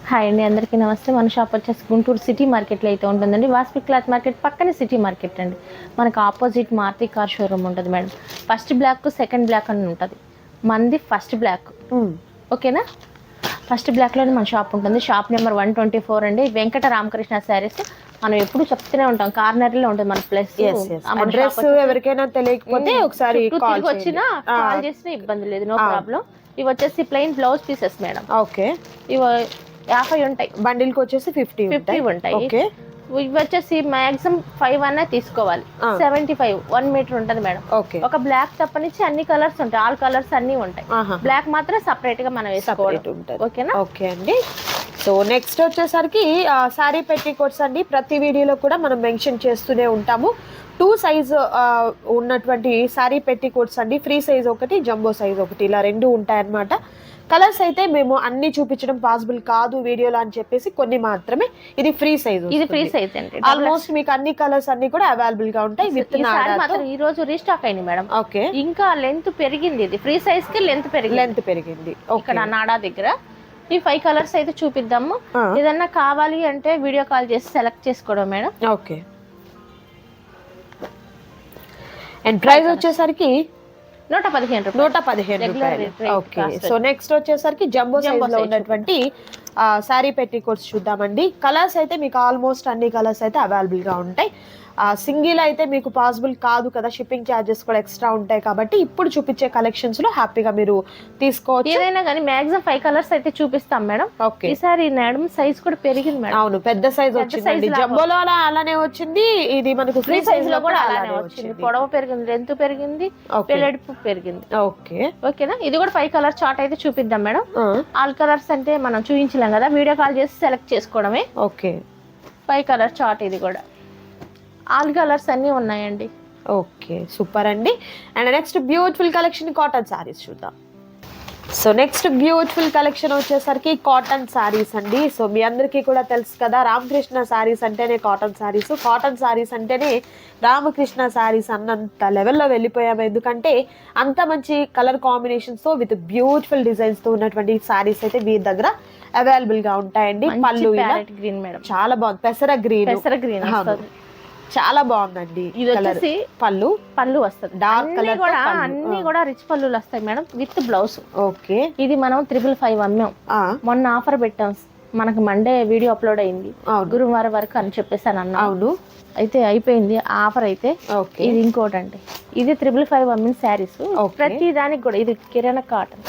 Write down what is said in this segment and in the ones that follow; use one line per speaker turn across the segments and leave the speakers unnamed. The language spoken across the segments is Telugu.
హాయ్ అండి, అందరికీ నమస్తే. మన షాప్ వచ్చేసి గుంటూరు సిటీ మార్కెట్లో అయితే ఉంటుందండి. వాస్వి క్లాత్ మార్కెట్ పక్కనే సిటీ మార్కెట్ అండి. మనకు ఆపోజిట్ మారుతి కార్ షోరూమ్ ఉంటుంది madam. First block second block అని ఉంటుంది. మనది ఫస్ట్ బ్లాక్. ఓకేనా? ఫస్ట్ బ్లాక్లోనే మన షాప్ ఉంటుంది. షాప్ నెంబర్ 124 అండి. వెంకట రామకృష్ణ శారీస్. మనం ఎప్పుడు చెప్తూనే ఉంటాం, కార్నర్లో ఉంటుంది మన ప్లేస్.
అడ్రస్ ఎవరికైనా తెలియకపోతే ఒకసారి
వచ్చినా కాల్ చేసినా ఇబ్బంది లేదు, నో ప్రాబ్లం. ఇవి వచ్చేసి plain blouse pieces madam.
Okay.
ఇవి 50 ఉంటాయి.
బండిల్కి వచ్చేసి 50
ఉంటాయి.
ఓకే.
ఇవి వచ్చేసి మాక్సిమం 5 అన్నా తీసుకోవాలి. 75 1 మీటర్ ఉంటుంది మేడం.
ఓకే.
ఒక బ్లాక్ తప్పనిచ్చి అన్ని కలర్స్ ఉంటాయి, ఆల్ కలర్స్ అన్ని ఉంటాయి. బ్లాక్ మాత్రం సపరేట్ గా మనం వేసుకోవాలి. ఓకేనా?
ఓకే అండి. సో నెక్స్ట్ వచ్చేసరికి సారీ పెట్టికోట్స్ అండి. ప్రతి వీడియోలో కూడా మనం మెన్షన్ చేస్తూనే ఉంటాము. 2 సైజ్ ఉన్నటువంటి సారీ పెట్టికోట్స్ అండి. ఫ్రీ సైజ్ ఒకటి, జంబో సైజ్ ఒకటి, ఇలా 2 ఉంటాయన్నమాట. కలర్స్ అయితే మేము అన్ని చూపించడం పాసిబుల్ కాదు వీడియోలో అని చెప్పేసి కొన్ని మాత్రమే. ఇది ఫ్రీ సైజ్.
ఇది ఫ్రీ సైజ్ అండి.
ఆల్మోస్ట్ మీకు అన్ని కలర్స్ అన్ని కూడా అవైలబుల్ గా ఉంటాయి.
ఈ రోజు రీస్టాక్ అయింది మేడం.
ఓకే.
ఇంకా లెంత్ పెరిగింది. ఇది ఫ్రీ సైజ్ కి లెంత్ పెరిగింది. ఇక్కడ నాడా దగ్గర ఈ 5 కలర్స్ అయితే చూపిద్దాము. ఏదన్నా కావాలి అంటే వీడియో కాల్ చేసి సెలెక్ట్ చేసుకోవడం మేడం.
ఓకే. అండ్ ప్రైస్ వచ్చేసరికి 115 రూపాయలు. ఓకే. సో నెక్స్ట్ వచ్చేసరికి జంబో సైజ్ లో ఉన్నటువంటి సారీ పెట్టికోట్స్ చూద్దామండి. కలర్స్ అయితే మీకు ఆల్మోస్ట్ అన్ని కలర్స్ అయితే అవైలబుల్ గా ఉంటాయి. సింగిల్ అయితే మీకు పాసిబుల్ కాదు కదా, షిప్పింగ్ ఛార్జెస్ కూడా ఎక్స్ట్రా ఉంటాయి. కాబట్టి ఇప్పుడు చూపించే కలెక్షన్స్ లో హ్యాపీగా మీరు తీసుకోవచ్చు.
ఏదైనా కానీ మాక్సిమం 5 కలర్స్ అయితే చూపిస్తాం మేడం.
ఓకే.
ఈసారి మేడం సైజ్ కూడా పెరిగింది మేడం.
అవును, పెద్ద సైజ్ వచ్చింది. జంబోలో అలానే వచ్చింది. ఇది మనకు ఫ్రీ సైజ్ లో కూడా అలానే వచ్చింది.
పొడవు పెరిగింది, లెంత్ పెరిగింది, వెడల్పు పెరిగింది.
ఓకే.
ఓకేనా? ఇది కూడా 5 కలర్ చార్ట్ అయితే చూపిద్దాం మేడం. ఆల్ కలర్స్ అంటే మనం చూపించలేం కదా, వీడియో కాల్ చేసి సెలెక్ట్ చేసుకోవడమే.
ఓకే.
5 కలర్ చార్ట్ ఇది కూడా. ఆల్ కలర్స్ అన్నీ ఉన్నాయండి.
ఓకే, సూపర్ అండి. And next beautiful collection cotton saris చూద్దాం. సో నెక్స్ట్ బ్యూటిఫుల్ కలెక్షన్ వచ్చేసరికి కాటన్ సారీస్ అండి. సో మీ అందరికీ కూడా తెలుసు కదా, రామకృష్ణ సారీస్ అంటేనే కాటన్ సారీస్, కాటన్ సారీస్ అంటేనే రామకృష్ణ సారీస్ అన్నంత లెవెల్లో వెళ్ళిపోయాము. ఎందుకంటే అంత మంచి కలర్ కాంబినేషన్స్తో విత్ బ్యూటిఫుల్ డిజైన్స్తో ఉన్నటువంటి సారీస్ అయితే మీ దగ్గర అవైలబుల్ గా ఉంటాయండి. పళ్ళు
గ్రీన్ మేడం,
చాలా బాగుంది. పెసర గ్రీన్ చాలా బాగుందండి.
ఇది వచ్చేసి పళ్ళు వస్తుంది,
డార్క్ కలర్
కూడా అన్ని కూడా రిచ్ పళ్ళు వస్తాయి మేడం, విత్ బ్లౌజ్.
ఓకే.
ఇది మనం 555 అమ్మాం. మొన్న ఆఫర్ పెట్టాం, మనకు మండే వీడియో అప్లోడ్ అయింది, గురువారం వరకు అని చెప్పేసాను అన్న.
అవును,
అయితే అయిపోయింది ఆఫర్ అయితే. ఇది ఇంకోటి అండి, ఇది 555 అమ్మిన శారీస్. ప్రతి దానికి కూడా ఇది కిరాణా కాటన్.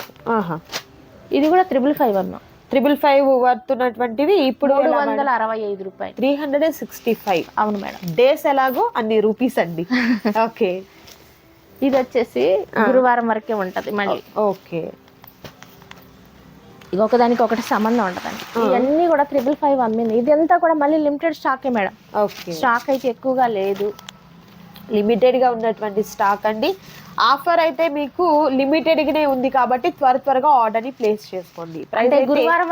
ఇది కూడా 555 అమ్మాం.
555 వర్తున్నటువంటివి ఇప్పుడు
365 రూపాయలు.
365.
అవును మేడం.
డేస్ ఎలాగో అన్ని రూపీస్ అండి. ఓకే.
ఇది వచ్చేసి గురువారం వరకే ఉంటది మళ్ళీ.
ఓకే.
ఇది ఒకదానికి ఒకటి సంబంధం ఉంటదండి. ఇవన్నీ కూడా 555 అమ్మింది. ఇదంతా కూడా మళ్ళీ లిమిటెడ్ స్టాకే మేడం.
ఓకే.
స్టాక్ అయితే ఎక్కువగా లేదు,
లిమిటెడ్ గా ఉన్నటువంటి స్టాక్ అండి. ఆఫర్ అయితే మీకు లిమిటెడ్ గానే ఉంది కాబట్టి త్వరగా ఆర్డర్ ని ప్లేస్ చేసుకోండి.
అంటే గురువారం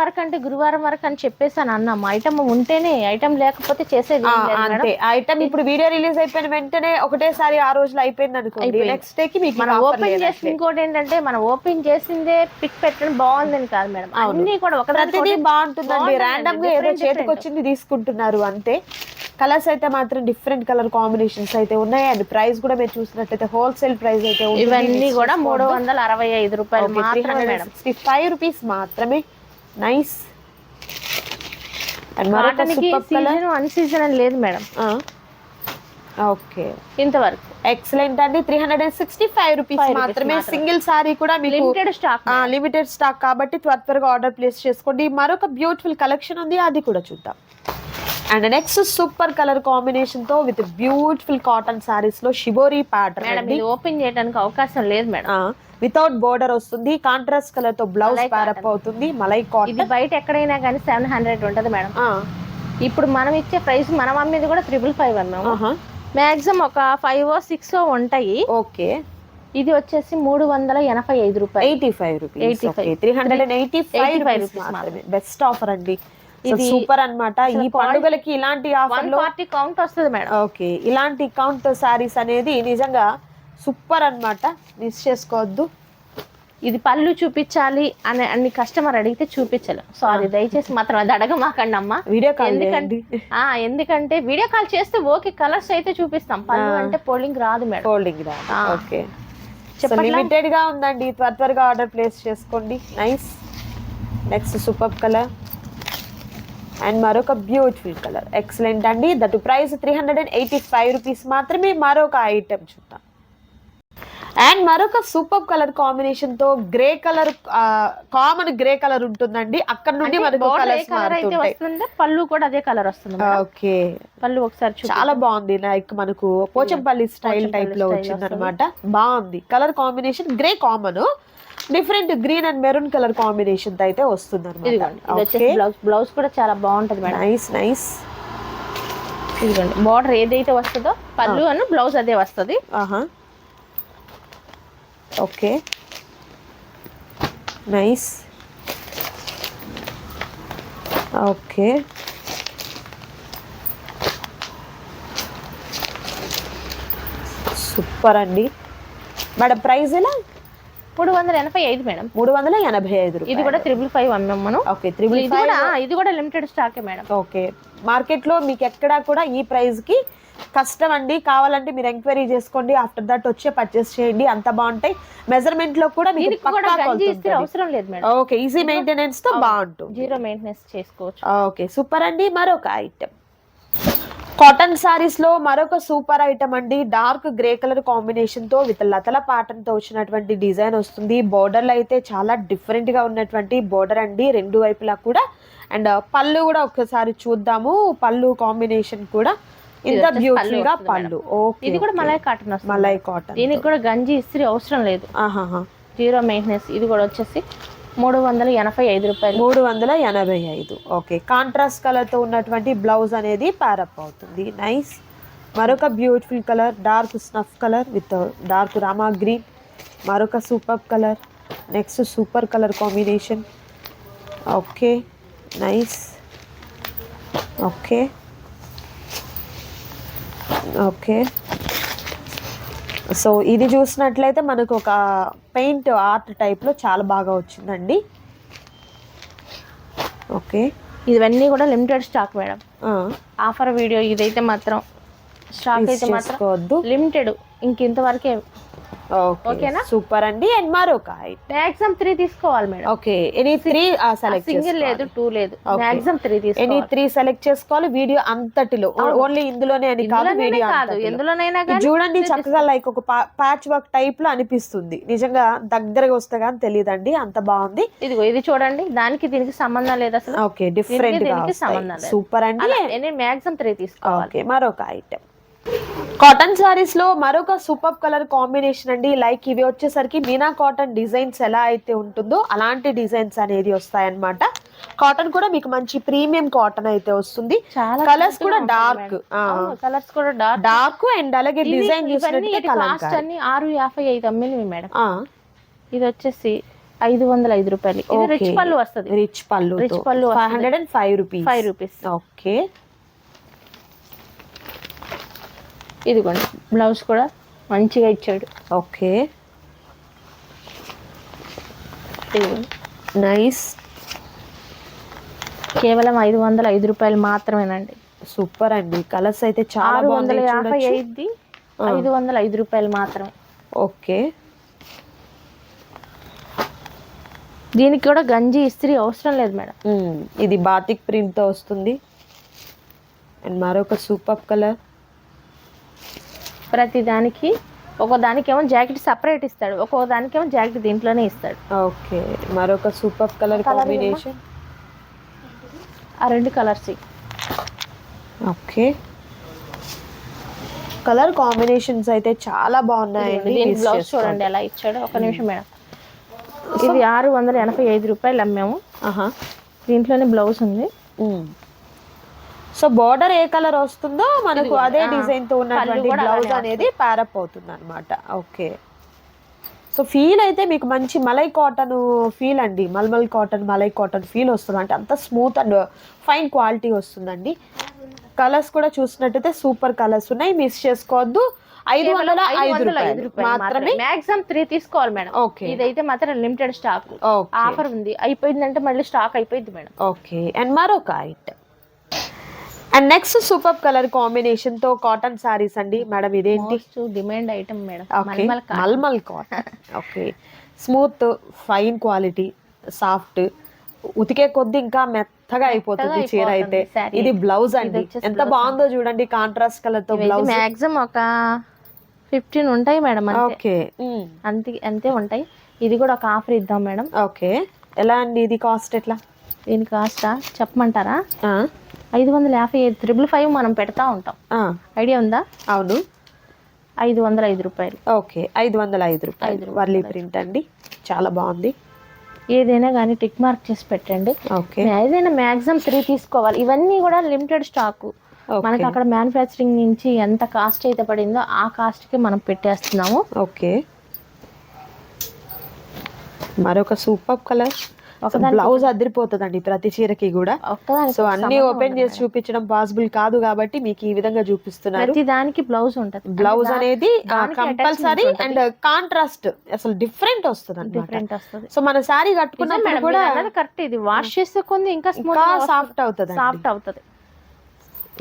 వరకు అని చెప్పేసాను అన్నాము. ఐటమ్ ఉంటేనే, ఐటమ్ లేకపోతే చేసేది
అంతే. ఐటమ్ ఇప్పుడు వీడియో రిలీజ్ అయిపోయిన వెంటనే ఒకటేసారి ఆ రోజులో అయిపోయింది అనుకోండి, నెక్స్ట్ డే కి మీకు
మనం ఓపెన్ చేసి, ఇంకోటి ఏంటంటే మనం ఓపెన్ చేసిందే పిక్ పెట్టడం బాగుందని కాదు మేడం, అన్ని కూడా
ఒకదాని బాగుంటుందండి. ర్యాండమ్ గా ఏదో చేతికి వచ్చింది తీసుకుంటున్నారు అంతే. కలర్స్ అయితే మాత్రం డిఫరెంట్ కలర్ కాంబినేషన్స్ అయితే ఉన్నాయి. అండ్ ప్రైస్ కూడా మీరు చూసినట్టయితే హోల్సేల్ ప్రైస్ అయితే
ఇవన్నీ కూడా 365 రూపాయలు మాత్రమే మేడం.
65 రూపీస్ మాత్రమే. నైస్. అండ్ మరొక సూపర్ కలర్.
అన్ సీజన్ అని లేదు మేడం.
ఓకే,
ఇంతవరకు
ఎక్సలెంట్ అండి. 365 రూపీస్ మాత్రమే. సింగిల్ సారీ కూడా మీకు లిమిటెడ్ స్టాక్ కాబట్టి త్వరగా ఆర్డర్ ప్లేస్ చేసుకోండి. మరొక బ్యూటిఫుల్ కలెక్షన్ ఉంది, అది కూడా చూద్దాం. And next super colour combination తో విత్ బ్యూటిఫుల్ కాటన్ సారీస్ లో షిబోరి ప్యాటర్న్.
ఓపెన్ చేయడానికి అవకాశం లేదు మేడం.
వితౌట్ బోర్డర్ వస్తుంది, కాంట్రాస్ట్ కలర్ తో బ్లౌజ్ ప్యారప్ అవుతుంది. మలై కాటన్.
ఇది బయట ఎక్కడైనా కానీ 700 ఉంటది మేడం. ఇప్పుడు మనం ఇచ్చే ప్రైస్, మనం అమ్మేది కూడా 555 అన్నాము. మాక్సిమం ఒక 5 or 6 ఉంటాయి.
ఓకే.
ఇది వచ్చేసి 385 రూపాయలు.
85 రూపీస్. 385 రూపీస్ మాత్రమే. బెస్ట్ ఆఫర్ అండి. ఇది సూపర్ అన్నమాట. ఈ పండుగలకి ఇలాంటి ఆఫర్ లో
140 కౌంట్ వస్తుంది మేడం.
ఓకే. ఇలాంటి కౌంట్ సారీస్ అనేది నిజంగా సూపర్ అన్నమాట, మిస్ చేసుకోవద్దు.
ఇది పళ్ళు చూపించాలి అని అన్ని కస్టమర్ అడిగితే చూపించలేం. సారీ, దయచేసి మాత్రం అది అడగమాకండి అమ్మా.
వీడియో కాల్
ఎందుకంటే వీడియో కాల్ చేస్తే ఓకే కలర్స్ అయితే చూపిస్తాం. పళ్ళు అంటే ఫోల్డింగ్ రాదు మేడం.
ఫోల్డింగ్ రాదు. ఓకే, లిమిటెడ్ గా ఉందండి, త్వరగా ఆర్డర్ ప్లేస్ చేసుకోండి. Nice. Next super colour and మరొక బ్యూటిఫుల్ కలర్, ఎక్సలెంట్ అండి. దట్ ప్రైస్ 385 రూపీస్ మాత్రమే. మరొక ఐటమ్ చూద్దాం. అండ్ మరొక సూపర్ కలర్ కాంబినేషన్ తో grey colour, common grey colour ఉంటుందండి. అక్కడ నుండి మనకు కలర్స్ మారుతుంటాయి.
పళ్ళు కూడా అదే కలర్ వస్తుంది.
ఓకే,
పళ్ళు ఒకసారి
చాలా బాగుంది. లైక్ మనకు పోచంపల్లి స్టైల్ టైప్ లో వచ్చింది అనమాట. బాగుంది colour combination. Grey common, different green and maroon colour combination తో అయితే వస్తుంది అనమాట.
బ్లౌజ్ కూడా చాలా బాగుంటది మేడం.
Nice nice.
ఇదిగోండి బార్డర్ ఏదైతే వస్తుందో పళ్ళు అని బ్లౌజ్ అదే వస్తుంది.
Okay, nice. ఓకే, సూపర్ అండి. మేడం ప్రైస్ ఎలా?
385 మేడం.
385 రూపాయలు.
ఇది కూడా 555 అమ్మాం మనం.
ఓకే, 355.
ఇది కూడా లిమిటెడ్ స్టాకే మేడం.
ఓకే, మార్కెట్ లో మీకు ఎక్కడా కూడా ఈ ప్రైస్ కి కష్టం అండి. కావాలంటే మీరు ఎంక్వైరీ చేసుకోండి, ఆఫ్టర్ దట్ వచ్చే పర్చేస్ చేయండి. అంత బాగుంటాయి. మెజర్మెంట్ లో కూడా మీకు
అవసరం లేదు మేడం.
ఓకే, ఈజీ మెయింటెనెన్స్ తో బాగుంటుంది.
జీరో మెయింటెనెన్స్ చేసుకోవచ్చు.
ఓకే, సూపర్ అండి. మరొక ఐటమ్ కాటన్ సారీస్ లో మరొక సూపర్ ఐటమ్ అండి. డార్క్ గ్రే కలర్ కాంబినేషన్ తో విత్ లతల పాటన్ తో వచ్చినటువంటి డిజైన్ వస్తుంది. బోర్డర్లు అయితే చాలా డిఫరెంట్ గా ఉన్నటువంటి బోర్డర్ అండి, రెండు వైపులా కూడా. అండ్ పళ్ళు కూడా ఒకసారి చూద్దాము. పళ్ళు కాంబినేషన్ కూడా ఇంత బ్యూటిఫుల్ గా పళ్ళు. ఓకే,
ఇది కూడా మలై కాటన్ వస్తుంది.
మలై కాటన్.
దీనికి కూడా గంజి ఇస్త్రీ అవసరం లేదు. Zero maintenance. ఇది కూడా వచ్చేసి 385 రూపాయలు.
385. ఓకే, కాంట్రాస్ట్ కలర్ తో ఉన్నటువంటి బ్లౌజ్ అనేది ప్యారప్ అవుతుంది. నైస్. మరొక beautiful colour, dark snuff colour with dark Rama green. మరొక super colour. Next super colour combination. Okay, nice. Okay okay, so ఇది చూసినట్లయితే మనకు ఒక పెయింట్ ఆర్ట్ టైప్లో చాలా బాగా వచ్చిందండి. ఓకే,
ఇవన్నీ కూడా limited stock madam. Offer video ఇదైతే మాత్రం స్టాక్ అయితే మాత్రం లిమిటెడ్, ఇంతవరకే.
ఓకేనా, సూపర్ అండి. అండ్ మరొక
మాక్సిమం 3 తీసుకోవాలి madam.
Okay, any 3 select,
single లేదు 2 లేదు, మాక్సిమం 3 తీసుకోవాలి.
ఎనీ 3 సెలెక్ట్ చేసుకోవాలి. వీడియో అంతటిలో ఓన్లీ ఇందులోనే అని కాదు, వీడియో
ఎందులోనైనా
చూడండి. చక్కగా లైక్ ఒక ప్యాచ్ వర్క్ టైప్ లో అనిపిస్తుంది. నిజంగా దగ్గరగా వస్తే కానీ తెలియదండి, అంత బాగుంది.
ఇదిగో ఇది చూడండి, దానికి దీనికి సంబంధం లేదు అసలు.
ఓకే, డిఫరెంట్ గా సూపర్ అండి.
మాక్సిమం 3 తీసుకోవాలి.
ఓకే, మరొక ఐటమ్ కాటన్ సారీస్ లో మరొక సూపర్ కలర్ కాంబినేషన్ అండి. లైక్ ఇవి వచ్చేసరికి మీనా కాటన్ డిజైన్స్ ఎలా అయితే ఉంటుందో అలాంటి డిజైన్స్ అనేది వస్తాయన్నమాట. కాటన్ కూడా మీకు మంచి ప్రీమియం కాటన్ అయితే వస్తుంది. కలర్స్ కూడా డార్క్,
కలర్స్ కూడా
డార్క్ అండ్ అలాగే డిజైన్ చూసినట్టు
కాస్ట్ అన్ని 655 అమ్మినవి మేడం. ఇది వచ్చేసి 505 రూపాయలు. ఇది రిచ్ పళ్ళు వస్తుంది.
రిచ్ పళ్ళు 505 రూపీస్. ఓకే,
ఇదిగోండి బ్లౌజ్ కూడా మంచిగా ఇచ్చాడు.
Okay, nice.
కేవలం 505 రూపాయలు మాత్రమేనండి.
సూపర్ అండి. కలర్స్ అయితే చాలా
655, 505 రూపాయలు మాత్రమే.
ఓకే,
దీనికి కూడా గంజి ఇస్త్రీ అవసరం లేదు మేడం.
ఇది బాతిక్ ప్రింట్ తో వస్తుంది. అండ్ మరొక సూపర్ కలర్.
ప్రతి దానికి ఒక్కో దానికేమో జాకెట్ సపరేట్ ఇస్తాడు, ఒక్కో దానికేమో జాకెట్ దీంట్లోనే ఇస్తాడు.
ఓకే, మరొక సూపర్ కలర్ కాంబినేషన్.
ఆ 2 కలర్స్.
ఓకే, కలర్ కాంబినేషన్స్ అయితే చాలా బాగున్నాయండి.
బ్లౌజ్ చూడండి ఎలా ఇచ్చాడు. ఒక నిమిషం మేడం. ఇది 685 రూపాయలు అమ్మాము. దీంట్లోనే బ్లౌజ్ ఉంది.
సో బోర్డర్ ఏ కలర్ వస్తుందో మనకు అదే డిజైన్ తో ఉన్నటువంటి బ్లౌజ్ అనేది ప్యారప్ అవుతుంది అనమాట. ఓకే, సో ఫీల్ అయితే మీకు మంచి మలై కాటన్ ఫీల్ అండి. Mulmul cotton, malai cotton feel వస్తుంది. అంటే అంత స్మూత్ అండ్ ఫైన్ క్వాలిటీ వస్తుందండి. కలర్స్ కూడా చూసినట్టయితే సూపర్ కలర్స్ ఉన్నాయి, మిస్ చేసుకోవద్దు. 505 రూపాయలు మాత్రమే.
మాక్సిమం 3 తీసుకోవాలి మేడం.
ఓకే,
ఇదైతే మాత్రం లిమిటెడ్ స్టాక్, ఆఫర్ ఉంది. అయిపోయిందంటే మళ్ళీ స్టాక్ అయిపోయింది మేడం.
ఓకే, అండ్ మరొక item. And next super colour combination తో కాటన్ సారీస్ అండి మేడం. ఇదేంటి
demand item madam,
mulmul cotton. Okay, smooth fine quality, soft, ఉతికే కొద్ది ఇంకా మెత్తగా అయిపోతుంది చీర అయితే. ఇది బ్లౌజ్ అండి, ఎంత బాగుందో చూడండి, కాంట్రాస్ట్ కలర్ తో బ్లౌజ్.
మాక్సిమం ఒక 15 ఉంటాయి మేడం.
ఓకే,
అంతే ఉంటాయి. ఇది కూడా ఒక ఆఫర్ ఇద్దాం మేడం.
ఓకే, ఎలా అండి ఇది కాస్ట్ ఎట్లా?
దీని కాస్ట్ చెప్పమంటారా? 550, 555 మనం పెడతా ఉంటాం. ఐడియా ఉందా?
అవును,
505 రూపాయలు.
ఓకే, 505 రూపాయలు వర్లీ ప్రింట్ అండి, చాలా బాగుంది.
ఏదైనా కానీ టిక్ మార్క్ చేసి పెట్టండి. ఏదైనా మాక్సిమం 3 తీసుకోవాలి. ఇవన్నీ కూడా లిమిటెడ్ స్టాక్. మనకి అక్కడ మ్యానుఫ్యాక్చరింగ్ నుంచి ఎంత కాస్ట్ అయితే పడిందో ఆ కాస్ట్ కి మనం పెట్టేస్తున్నాము.
ఓకే, మరొక సూపర్ కలర్. బ్లౌజ్ అదిరిపోతుందండి ప్రతి చీరకి కూడా. సో అన్ని ఓపెన్ చేసి చూపించడం పాసిబుల్ కాదు కాబట్టి మీకు ఈ విధంగా చూపిస్తున్నారు.
ప్రతి దానికి బ్లౌజ్ ఉంటుంది.
బ్లౌజ్ అనేది కంపల్సరీ అండ్ కాంట్రాస్ట్ అసలు డిఫరెంట్ వస్తుంది. సో మన సారీ కట్టుకున్నప్పుడు కూడా
కరెక్ట్. ఇది వాష్ చేసే కొంది ఇంకా
సాఫ్ట్ అవుతుంది.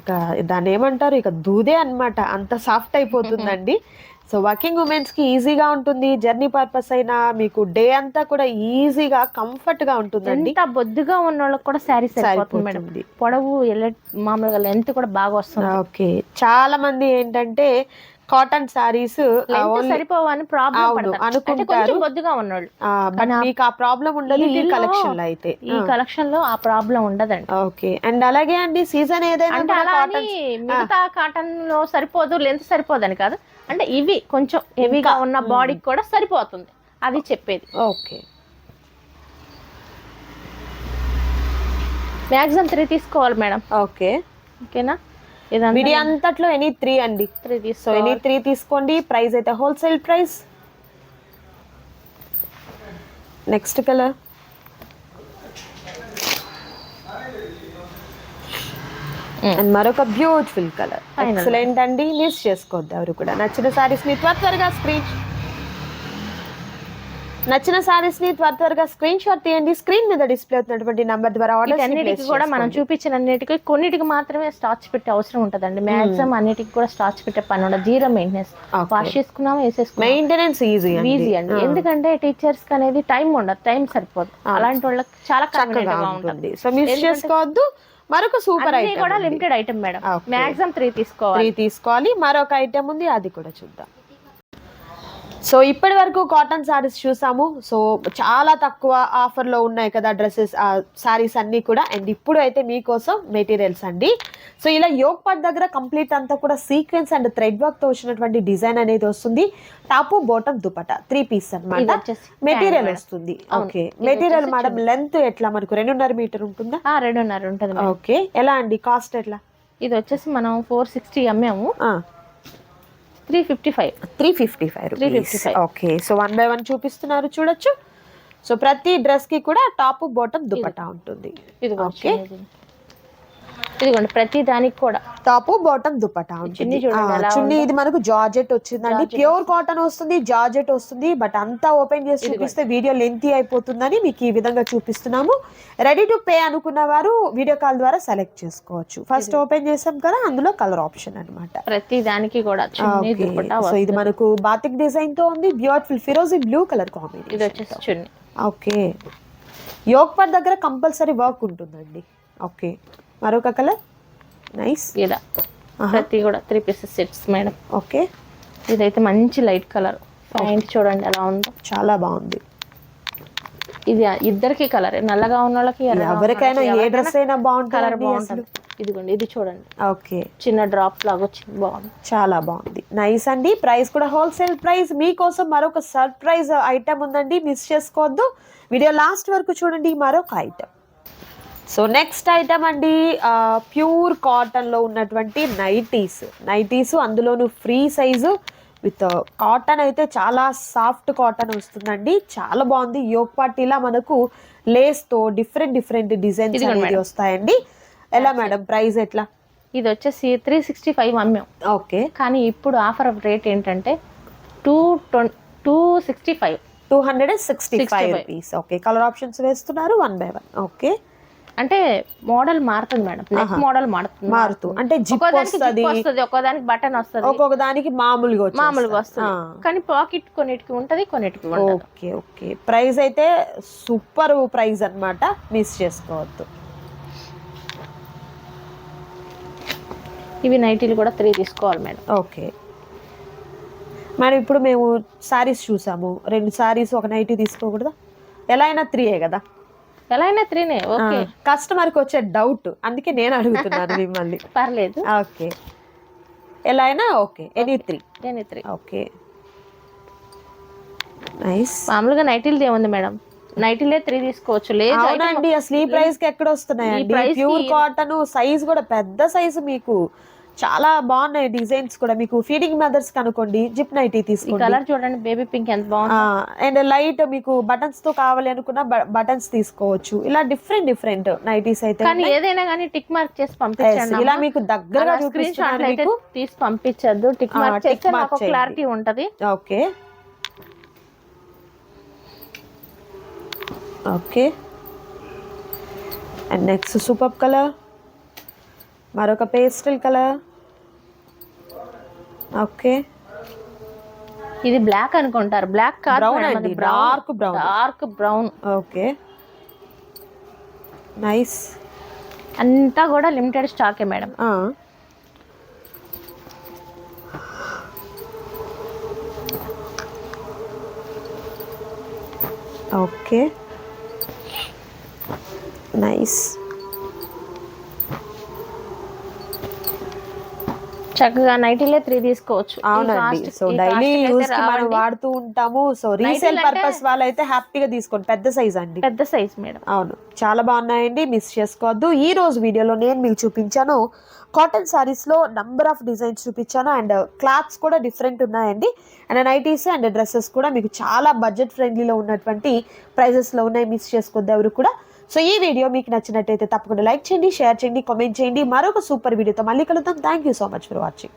ఇక దాన్ని ఏమంటారు, ఇక దూదే అన్నమాట, అంత సాఫ్ట్ అయిపోతుందండి. సో వర్కింగ్ ఉమెన్స్ కి ఈజీగా ఉంటుంది, జర్నీ పర్పస్ అయినా మీకు డే అంతా కూడా ఈజీగా కంఫర్ట్ గా ఉంటుందండి.
ఎంత బొద్దుగా ఉన్న వాళ్ళకి కూడా శారీ సరిపోతుంది. పొడవు మామూలుగా లెంత్ కూడా బాగా వస్తుంది.
ఓకే, చాలా మంది ఏంటంటే కాటన్ సారీస్
సరిపోవని ప్రాబ్లం అనుకుంటారు బొద్దుగా ఉన్నోళ్ళు.
మీకు ఆ ప్రాబ్లం ఉండదు ఈ కలెక్షన్ లో అయితే.
ఈ కలెక్షన్ లో ఆ ప్రాబ్లం ఉండదండి.
ఓకే, అండ్ అలాగే అండి సీజన్ ఏదైనా
మిగతా కాటన్ లో సరిపోదు, లెంత్ సరిపోదని కాదు, అంటే ఇవి కొంచెం హెవీగా ఉన్న బాడీకి కూడా సరిపోతుంది, అది చెప్పేది.
ఓకే,
మాక్సిమం 3 తీసుకోవాలి మేడం.
ఓకే,
ఓకేనా?
ఇది అంతట్లో ఎనీ 3 అండి.
3
సో ఎనీ 3 తీసుకోండి. ప్రైస్ అయితే wholesale price. Next colour. And మరొక బ్యూటిఫుల్ కలర్, ఎక్సలెంట్ అండి, మిస్ చేసుకోవద్దు ఎవరు కూడా. నచ్చిన సారీస్ ని త్వరగా స్క్రీన్ షాట్ తీయండి. స్క్రీన్ మీద డిస్ప్లే అవుతున్నటువంటి నంబర్ ద్వారా
అన్నిటికి కూడా మనం చూపించిన అన్నిటికీ కొన్నిటికి మాత్రమే స్టార్చ్ పెట్టే అవసరం ఉంటదండి. మాక్సిమం అన్నిటికి కూడా స్టార్చ్ పెట్టే పని ఉండదు. Zero maintenance. వాష్ చేసుకున్నాము, వేసేసుకున్నాము,
మెయింటెనెన్స్ ఈజీ
అండి. ఎందుకంటే టీచర్స్ కి అనేది టైం ఉండదు, టైం సరిపోదు. అలాంటి వాళ్ళకి చాలా చక్కగా ఉంటుంది.
సో మిస్ చేసుకోవద్దు. మరొక సూపర్ ఐటమ్
కూడా లిమిటెడ్ ఐటమ్ మేడం. మాక్సిమం 3 తీసుకోవాలి.
మరొక ఐటమ్ ఉంది, అది కూడా చూద్దాం. సో ఇప్పటి వరకు కాటన్ సారీస్ చూసాము. సో చాలా తక్కువ ఆఫర్లో ఉన్నాయి కదా డ్రెస్సెస్, సారీస్ అన్నీ కూడా. అండ్ ఇప్పుడు అయితే మీకోసం మెటీరియల్స్ అండి. సో ఇలా యోగ్ పార్ట్ దగ్గర కంప్లీట్ అంతా కూడా సీక్వెన్స్ అండ్ థ్రెడ్ వర్క్ తో వచ్చినటువంటి డిజైన్ అనేది వస్తుంది. టాప్ బాటమ్ దుపట్టా 3 పీస్ అన్నమాట మెటీరియల్ వస్తుంది. ఓకే, మెటీరియల్ మేడం లెంత్ ఎట్లా మనకు 2.5 మీటర్ ఉంటుందా?
2.5 ఉంటుంది.
ఓకే, ఎలా అండి కాస్ట్ ఎట్లా?
ఇది వచ్చేసి మనం 460 అమ్మాము, 355
రూపీస్. ఓకే, సో 1 by 1 చూపిస్తున్నారు, చూడొచ్చు. సో ప్రతి డ్రెస్ కి కూడా టాప్ బాటమ్ దుపట్టా ఉంటుంది. ఓకే,
ఇదిగోండి ప్రతి దానికి కూడా
టాప్ బాటమ్ దుపట్టా ఉంటుంది. చున్నీ ఇది మనకు జార్జెట్ వచ్చిందండి, ప్యూర్ కాటన్ వస్తుంది, జార్జెట్ వస్తుంది. బట్ అంతా ఓపెన్ చేసి చూపిస్తే వీడియో లెంతీ అయిపోతుందని మీకు ఈ విధంగా చూపిస్తున్నాము. రెడీ టు పే అనుకున్న వారు వీడియో కాల్ ద్వారా సెలెక్ట్ చేసుకోవచ్చు. ఫస్ట్ ఓపెన్ చేసాం కదా, అందులో కలర్ ఆప్షన్ అన్నమాట.
ప్రతి దానికి కూడా
సో ఇది మనకు బాతిక్ డిజైన్ తో ఉంది. బ్యూటిఫుల్ ఫిరోజీ blue colour combination. Okay, yoke part దగ్గర కంపల్సరీ వర్క్ ఉంటుందండి. ఓకే, మరొక కలర్ నైస్.
ఇలా ప్రతి కూడా 3 పీసెస్ సెట్స్ మేడం.
ఓకే,
ఇదైతే మంచి లైట్ కలర్. ప్యాంట్ చూడండి ఎలా ఉందో,
చాలా బాగుంది.
ఇది ఇద్దరికి కలర్, నల్లగా ఉన్న వాళ్ళకి
ఎవరికైనా ఏ డ్రెస్ అయినా బాగుంటుంది,
కలర్ బాగుంటుంది. ఇదిగోండి ఇది చూడండి.
ఓకే,
చిన్న డ్రాప్స్ లాగా వచ్చింది, బాగుంది,
చాలా బాగుంది, నైస్ అండి. ప్రైస్ కూడా హోల్సేల్ ప్రైస్. మీకోసం మరొక సర్ప్రైజ్ ఐటమ్ ఉందండి, మిస్ చేసుకోవద్దు. వీడియో లాస్ట్ వరకు చూడండి. మరొక ఐటమ్. సో నెక్స్ట్ ఐటమ్ అండి, ప్యూర్ కాటన్లో ఉన్నటువంటి నైటీస్, అందులోనూ ఫ్రీ సైజు విత్ కాటన్ అయితే చాలా సాఫ్ట్ కాటన్ వస్తుందండి, చాలా బాగుంది. యోగ్ పార్ట్ ఇలా మనకు లేస్తో డిఫరెంట్ డిజైన్స్ అనేది వస్తాయండి. ఎలా మేడం ప్రైస్ ఎట్లా?
ఇది వచ్చేసి 365 అమ్మాం.
ఓకే.
కానీ ఇప్పుడు ఆఫర్ రేట్ ఏంటంటే 265.
265 రూపీస్. ఓకే. కలర్ ఆప్షన్స్ వేస్తున్నారు 1 by 1. ఓకే.
అంటే మోడల్ మారుతుంది మేడం, నెక్ మోడల్
మారుతూ అంటే జిప్ వస్తది,
ఒక్కోదానికి బటన్ వస్తది,
ఒక్కొక్క దానికి మామూలుగా
వస్తుంది. కానీ పాకెట్ కొన్నిటికి ఉంటది, కొన్నిటికి ఉండదు.
Okay okay. ప్రైస్ అయితే సూపర్ ప్రైస్ అన్నమాట, మిస్ చేసుకోవద్దు.
ఇవి నైటీలు కూడా 3 తీసుకోవాలి మేడం.
ఓకే మేడం, ఇప్పుడు మేము సారీస్ చూసాము, 2 సారీస్ ఒక నైటీ తీసుకోకూడదా? ఎలా అయినా 3 కదా?
ఎలా అయినా 3నే. ఓకే.
కస్టమర్కి వచ్చే డౌట్, అందుకే నేను అడుగుతున్నాను మిమ్మల్ని.
పర్లేదు.
ఓకే. ఎలా అయినా ఓకే. ఎనీ 3. Okay nice.
మామూలుగా నైటీలు ఏముంది మేడం, నైటీలే 3 తీసుకోవచ్చు. లేదు
అవునండి, అసలు ఈ ప్రైస్ కి ఎక్కడ వస్తున్నాయండి? ప్యూర్ కాటన్, సైజ్ కూడా పెద్ద సైజు, మీకు చాలా బాగున్నాయి డిజైన్స్ కూడా. మీకు ఫీడింగ్ మదర్స్ కనుకోండి, జిప్ నైటీ తీసుకోండి.
కలర్ చూడండి, బేబీ పింక్ ఎంత బాగుంది.
అండ్ లైట్ మీకు బటన్స్ తో కావాలి అనుకున్న బటన్స్ తీసుకోవచ్చు. ఇలా డిఫరెంట్ నైటీస్ అయితే.
కానీ ఏదైనా కానీ టిక్ మార్క్ చేసి పంపించండి.
ఇలా మీకు దగ్గరగా
స్క్రీన్ షాట్ అయితే తీసి పంపించద్దు, టిక్ మార్క్ చేస్తే నాకు క్లారిటీ ఉంటది.
Okay okay. And next super colour, మరొక పేస్టల్ కలర్. ఓకే.
ఇది బ్లాక్ అనుకుంటారు, బ్లాక్ కాదు,
డార్క్ బ్రౌన్. Okay nice.
అంతా కూడా లిమిటెడ్ స్టాకే మేడం.
Okay nice.
చక్కగా నైటీలే 3 తీసుకోవచ్చు.
అవునండి. సో డైలీ యూస్ కి మనం వాడుతూ ఉంటాము. సో రీసేల్ పర్పస్ వాళ్ళైతే హ్యాపీగా తీసుకోండి. పెద్ద సైజ్ అండి,
పెద్ద సైజ్ మేడం.
అవును, చాలా బాగున్నాయండి, మిస్ చేసుకోవద్దు. ఈ రోజు వీడియోలో నేను మీకు చూపించాను కాటన్ సారీస్ లో నంబర్ ఆఫ్ డిజైన్స్ చూపించాను. అండ్ క్లాత్స్ కూడా డిఫరెంట్ ఉన్నాయండి. అండ్ నైటీస్ అండ్ డ్రెస్సెస్ కూడా మీకు చాలా బడ్జెట్ ఫ్రెండ్లీలో ఉన్నటువంటి ప్రైజెస్ లో ఉన్నాయి, మిస్ చేసుకోవద్దు ఎవరు కూడా. సో ఈ వీడియో మీకు నచ్చినట్టయితే తప్పకుండా లైక్ చేయండి, షేర్ చేయండి, కామెంట్ చేయండి. మరొక సూపర్ వీడియోతో మళ్ళీ కలుద్దాం. Thank you so much for watching.